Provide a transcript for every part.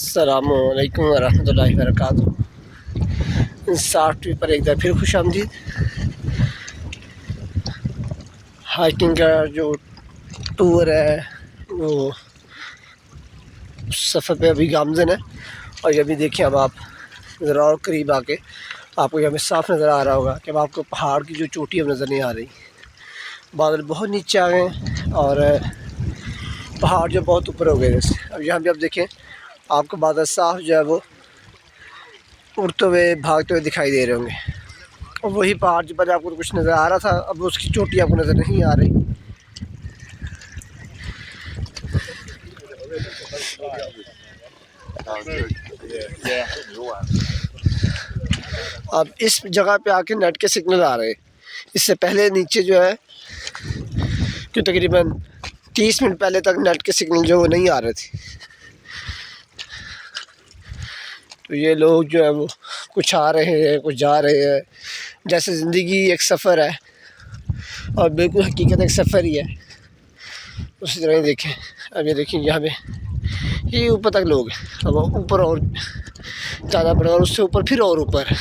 अस्सलामुअलैकुम वरहमतुल्लाहि वबरकातुहू। साठ पर एक बार फिर खुश आमदीद। हाइकिंग का जो टूर है वो सफ़र पे अभी गामज़न है। और ये भी देखिए अब आप ज़रा और करीब आके आपको यहाँ पे साफ़ नज़र आ रहा होगा कि अब आपको पहाड़ की जो चोटी अब नज़र नहीं आ रही। बादल बहुत नीचे आ गए हैं और पहाड़ जो बहुत ऊपर हो गए जैसे। अब यहाँ पे आप देखें आपको बादल साफ़ जो है वो उड़ते हुए भागते हुए दिखाई दे रहे होंगे। और वही पहाड़ जो पहले आपको कुछ नज़र आ रहा था अब उसकी चोटी आपको नज़र नहीं आ रही। अब इस जगह पे आके नेट के सिग्नल आ रहे हैं। इससे पहले नीचे जो है कि तकरीबन 30 मिनट पहले तक नेट के सिग्नल जो वो नहीं आ रहे थे। तो ये लोग जो है वो कुछ आ रहे हैं कुछ जा रहे हैं। जैसे ज़िंदगी एक सफ़र है और बिल्कुल हकीकत एक सफ़र ही है, उसी तरह ही देखें। अब ये देखिए यहाँ पे ये ऊपर तक लोग हैं। अब ऊपर और ज़्यादा बड़ा और उससे ऊपर फिर और ऊपर।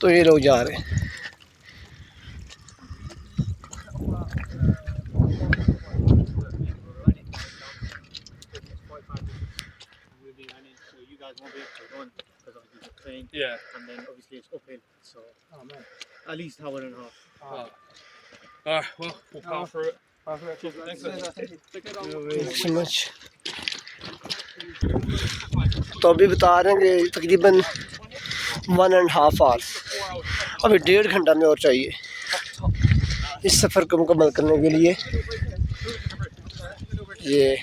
तो ये लोग जा रहे हैं। Yeah, and then obviously it's uphill, so at least hour and a half. Alright, well, we'll power through it. Thanks so much. तो अभी बता रहे हैं कि तकरीबन 1.5 आवर, अभी 1.5 घंटा में और चाहिए इस सफ़र को मुकम्मल करने के लिए। ये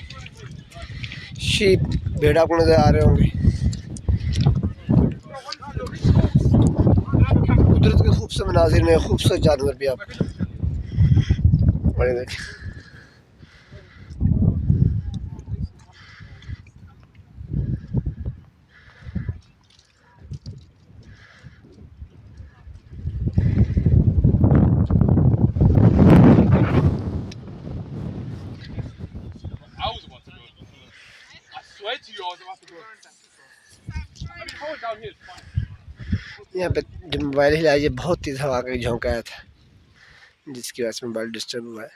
शीप भेड़ आपको नज़र आ रहे होंगे। कुदरत के खूबसूरत मनाजिर में खूबसूरत जानवर भी आप बड़े देखें। यहाँ पे जब मोबाइल हिलाया ये बहुत तेज़ हवा का झोंका आया था जिसकी वजह से मोबाइल डिस्टर्ब हुआ है।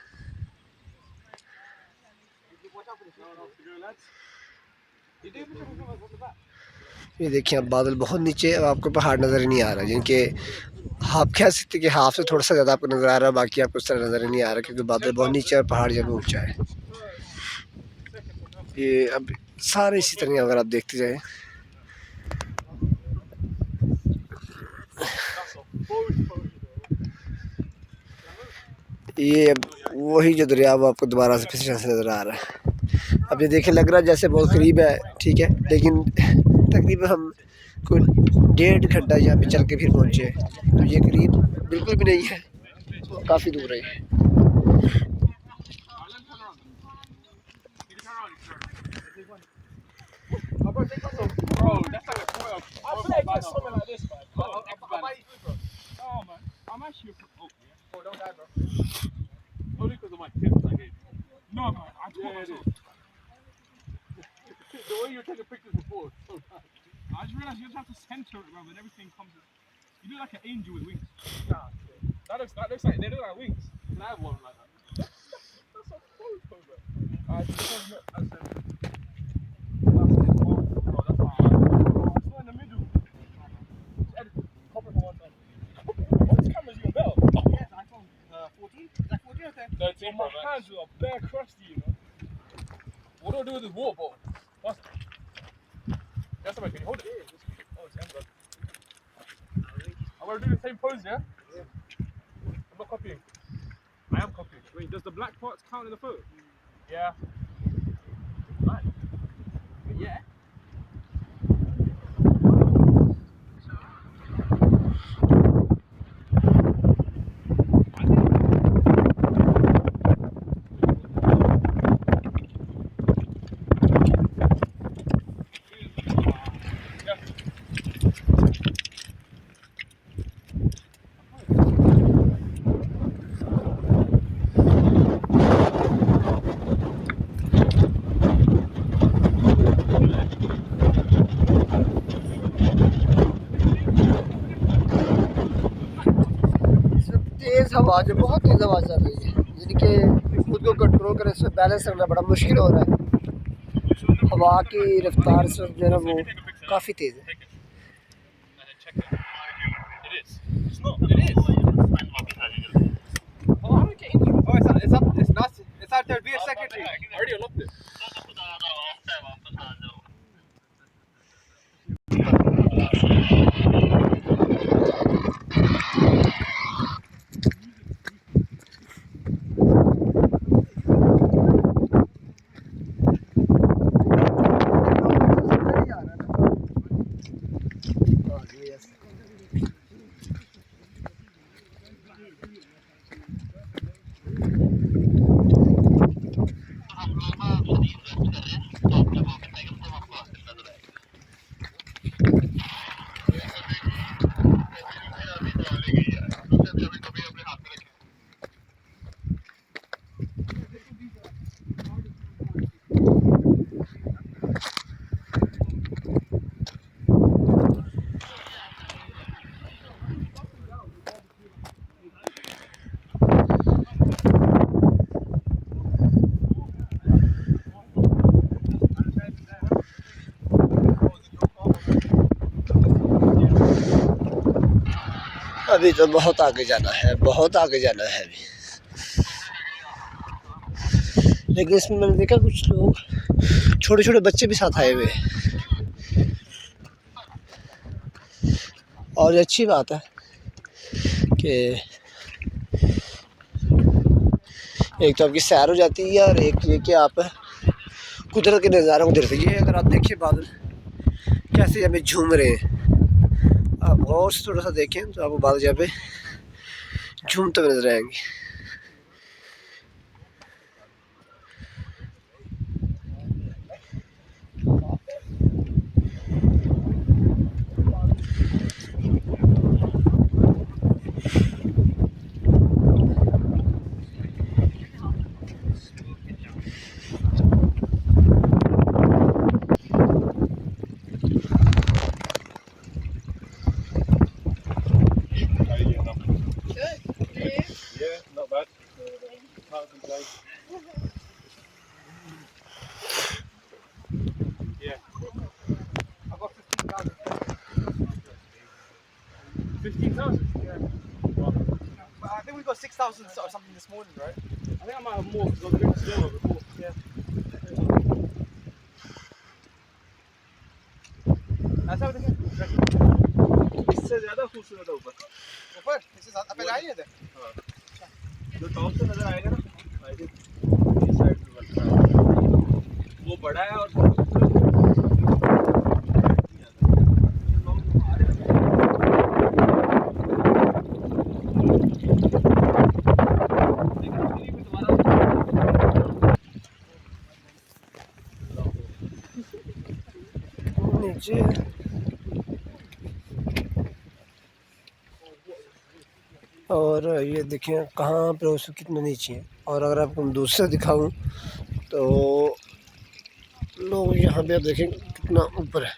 ये देखिए अब बादल बहुत नीचे, अब आपको पहाड़ नज़र ही नहीं आ रहा जिनके आप कह सकते कि हाफ से थोड़ा सा ज़्यादा आपको नज़र आ रहा है, बाकी आपको उस तरह नज़र ही नहीं आ रहा क्योंकि बादल बहुत नीचे और पहाड़ जब ऊंचा है। ये अब सारे इसी तरह अगर आप देखते जाएँ ये वही जो दरिया वो आपको दोबारा से फिर से नज़र आ रहा है। अब ये देखें लग रहा है जैसे बहुत करीब है, ठीक है, लेकिन तकरीबन हम कुल 1.5 घंटा यहाँ पे चल के फिर पहुँचे हैं। तो ये करीब बिल्कुल भी नहीं है, काफ़ी दूर है। Only because of my tips I gave. No, man, I told myself. The way you're taking pictures before was so bad. I just realized you just have to center it, bro, and everything comes. You look like an angel with wings. Nah, that looks like they look like wings. Can I have one like that? That's a photo, bro. Alright, that's it. That's it. Oh, that's not. It's not in the middle. Just edit it. Pop it from one side. Oh, this camera's even better. Yes, iPhone 14. Is that 14 or 13? My hands are bare crusty, you know. What do I do with this water bottle? What's that? Yes, can you hold it? Oh, it's empty. I'm gonna do the same pose, yeah? Yeah. I'm not copying. I am copying. Wait, does the black parts count in the photo? Yeah. Right. Yeah. हवा जो बहुत तेज़ हवा चल रही है, यानी कि खुद को कंट्रोल करें, इसमें बैलेंस करना बड़ा मुश्किल हो रहा है। हवा की रफ्तार जो है ना वो काफ़ी तेज़ है। अभी तो बहुत आगे जाना है, बहुत आगे जाना है अभी। लेकिन इसमें मैंने देखा कुछ लोग, छोटे छोटे बच्चे भी साथ आए हुए हैं, और अच्छी बात है कि एक तो आपकी सैर हो जाती है और एक ये कि आप कुदरत के नज़ारों को देख रहे हैं। अगर आप देखिए बादल कैसे यहाँ पे झूम रहे हैं, आप गौर से थोड़ा सा देखें तो आपको बादल यहाँ पे झूमते हुए नजर आएंगे। I think we got 6,000 or something this morning, right? I think I might have more because I was a bit slower before. Yeah. ऐसा होता है इससे ज़्यादा खूबसूरत है ऊपर इससे ज़्यादा पहले आई है थे। हाँ जो टॉप से नज़र आएगा ना आई थिंक इस साइड पे बनता है वो बड़ा है और नीचे और ये देखें कहाँ पे उससे कितना नीचे है। और अगर आपको मैं दूसरा दिखाऊं तो लोग यहाँ पे आप देखें कितना ऊपर है,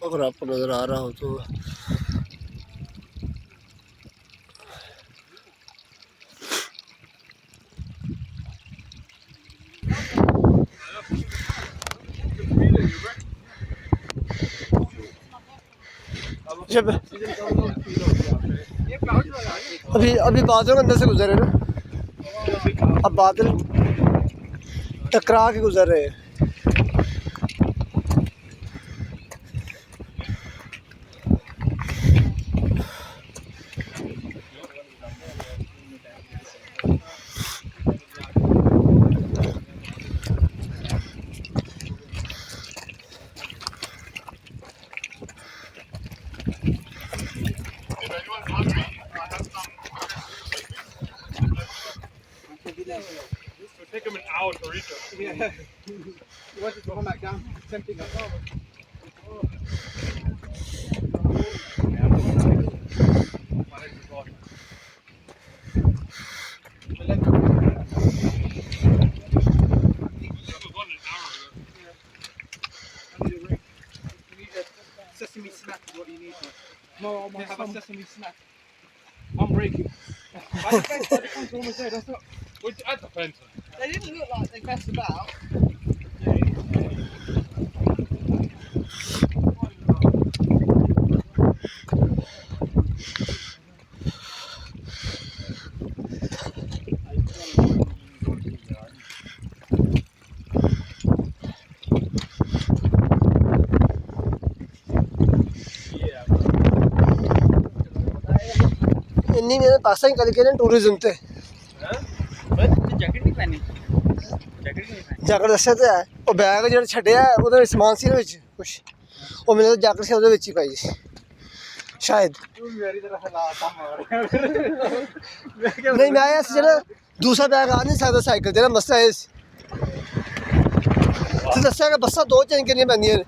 अगर आपको नज़र आ रहा हो तो। जब अभी अभी बादल के अंदर से गुजरे ना, अब बादल टकरा के गुजर रहे हैं। take them an hour to reach us. Yeah. You want to go back down, tempting us. Sesame snack is what you need. No, I have a sesame snack. I'm breaking. Why the fence almost there? That's not. What's at the fence? They didn't look like they messed about. इन्नी मैंने पाकिस्तान कल के tourism थे jacket नहीं पहनी jacket दस्या तो है वो बैग जो छड्डिया वो समान सी ना कुछ वो मैंने तो जैकेट से वो ही पाई शायद नहीं मैं ऐसे ना दूसरा बैग आ नहीं सकता साइकिल तेरा मसला है तो दस्या कि बस्सां दो चेंज करनी पैंदियां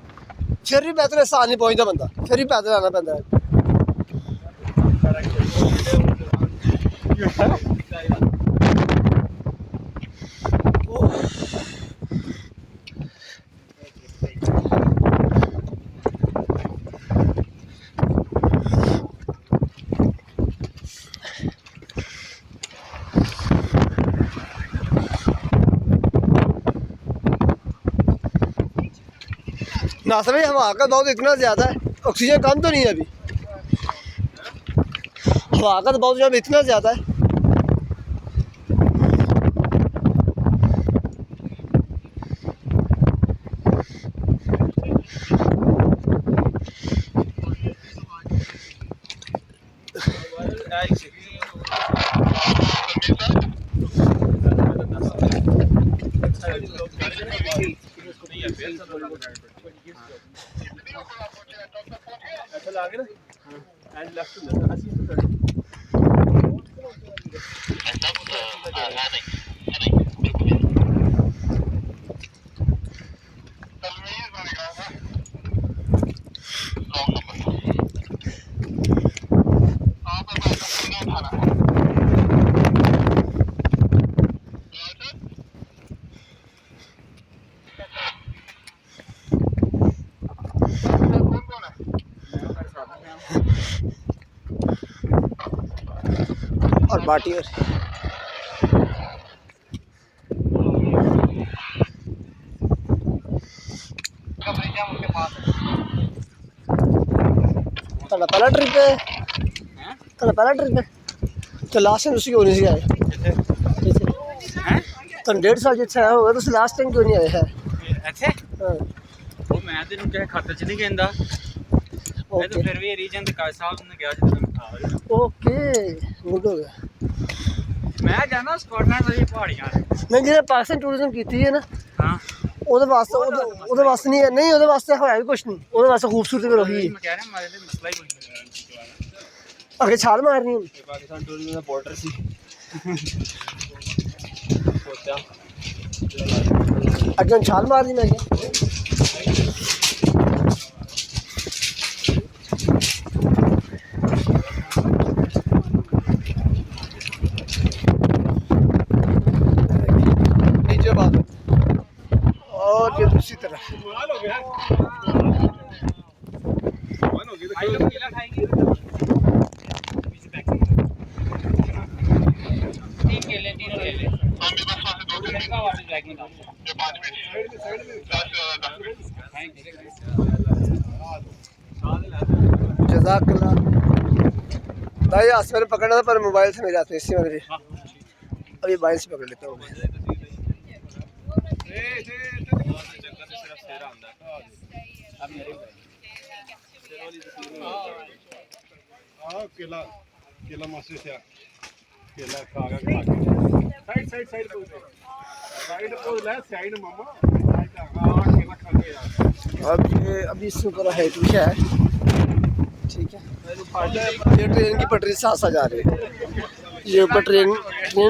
फिर भी पैदल आसान नहीं पहुंचता बंदा फिर भी पैदल आना पैंदा है नासर भाई हवा का दबाव इतना ज़्यादा है ऑक्सीजन कम तो नहीं है अभी हवा का दबाव जब इतना ज़्यादा है और बाटी और पहला ट्रिप है पहला ट्रिप है तो लास्ट टाइम उसी क्यों नहीं आए तो 1.5 साल जितना आया होगा तो लास्ट टाइम क्यों नहीं आए है अच्छा वो मैं तेन क्या खाते च नहीं कहता मैं तो फिर भी रीजन ते काज साहब ने गया ओके गुड हो गया मैं जाना स्कॉटलैंड वाली पहाड़ियां नहीं जिन्हें पाकिस्तान टूरिज्म की है ना हां ਉਹਦੇ ਵਾਸਤੇ ਨਹੀਂ ਹੈ ਨਹੀਂ ਉਹਦੇ ਵਾਸਤੇ ਹੋਇਆ ਵੀ ਕੁਛ ਨਹੀਂ ਉਹਦੇ ਵਾਸਤੇ ਖੂਬਸੂਰਤੀ ਫਿਰ ਉਹੀ मैं कह रहा हूं हमारे लिए मसला ही कोई नहीं ਅੱਗੇ ਛਾਲ ਮਾਰਨੀ ਹੁਣ पाकिस्तान टूरिज्म ਦਾ बॉर्डर ਸੀ ਸੋਚਿਆ ਅੱਗੇ ਹੁਣ ਛਾਲ ਮਾਰਨੀ ਮੈਂ ਕਿਹਾ नीचे बात और ये दूसरी तरफ कमाल हो गया भाई लोग केला खाएंगे तीन केले लड़का वाटर बैग में डाल जज़ाकल्लाह भाई हाथ में पकड़ना था पर मोबाइल से मेरे हाथ में इसी में अभी मोबाइल से पकड़ लेता हूँ केला केला मस्त से केला खागा साइड को ले साइड मामा केला खा के अब ये अभी इससे ऊपर है है ठीक है ये ट्रेन की पटरी साथ साथ जा रही है ये ऊपर ट्रेन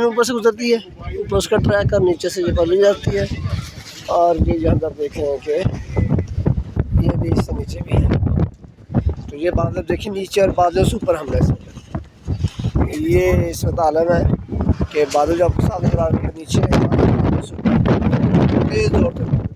ऊपर से गुजरती है ऊपर उसका ट्रैक और नीचे से ये पटरी जाती है और ये जहाँ आप देख रहे हैं कि ये भी इससे नीचे भी है तो ये बादल देखिए नीचे और बादलों से ऊपर हमने ये इस वक्त आलम है कि बादल जो आपको सामने नीचे है तेज दौड़ते